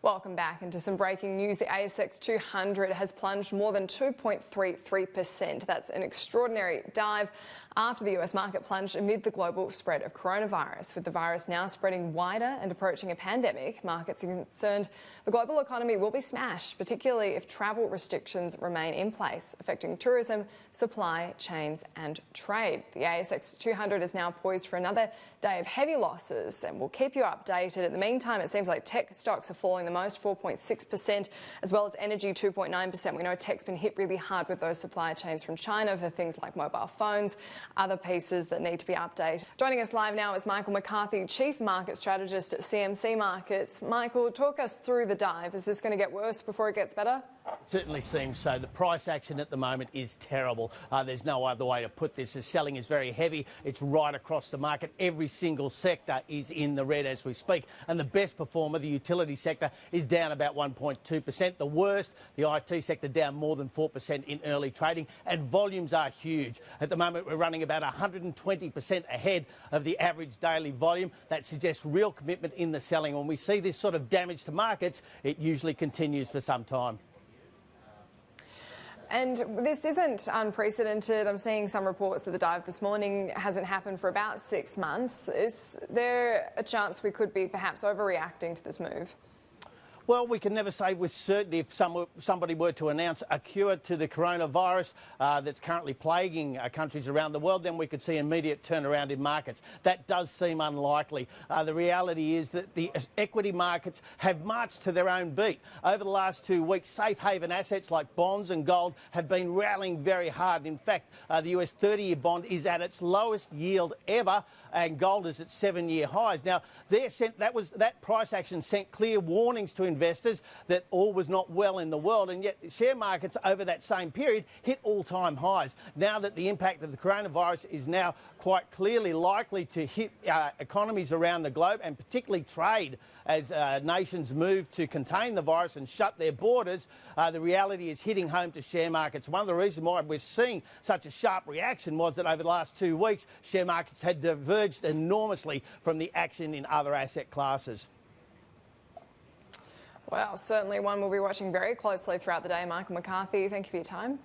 Welcome back into some breaking news. The ASX 200 has plunged more than 2.33%. That's an extraordinary dive after the US market plunged amid the global spread of coronavirus. With the virus now spreading wider and approaching a pandemic, markets are concerned the global economy will be smashed, particularly if travel restrictions remain in place, affecting tourism, supply chains and trade. The ASX 200 is now poised for another day of heavy losses, and we'll keep you updated. In the meantime, it seems like tech stocks are falling the most, 4.6%, as well as energy, 2.9%. We know tech's been hit really hard with those supply chains from China for things like mobile phones, other pieces that need to be updated. Joining us live now is Michael McCarthy, Chief Market Strategist at CMC Markets. Michael, talk us through the dive. Is this going to get worse before it gets better? Certainly seems so. The price action at the moment is terrible. There's no other way to put this. The selling is very heavy. It's right across the market. Every single sector is in the red as we speak. And the best performer, the utility sector, is down about 1.2%. The worst, the IT sector, down more than 4% in early trading. And volumes are huge. At the moment, we're running about 120% ahead of the average daily volume. That suggests real commitment in the selling. When we see this sort of damage to markets, it usually continues for some time. And this isn't unprecedented. I'm seeing some reports that the dive this morning hasn't happened for about 6 months. Is there a chance we could be perhaps overreacting to this move? Well, we can never say with certainty if somebody were to announce a cure to the coronavirus that's currently plaguing countries around the world, then we could see immediate turnaround in markets. That does seem unlikely. The reality is that the equity markets have marched to their own beat. Over the last 2 weeks, safe haven assets like bonds and gold have been rallying very hard. In fact, the US 30-year bond is at its lowest yield ever, and gold is at 7-year highs. Now, that price action sent clear warnings to investors that all was not well in the world, and yet share markets over that same period hit all-time highs. Now that the impact of the coronavirus is now quite clearly likely to hit economies around the globe, and particularly trade as nations move to contain the virus and shut their borders, the reality is hitting home to share markets. One of the reasons why we're seeing such a sharp reaction was that over the last 2 weeks, share markets had diverged enormously from the action in other asset classes. Well, certainly one we'll be watching very closely throughout the day. Michael McCarthy, thank you for your time.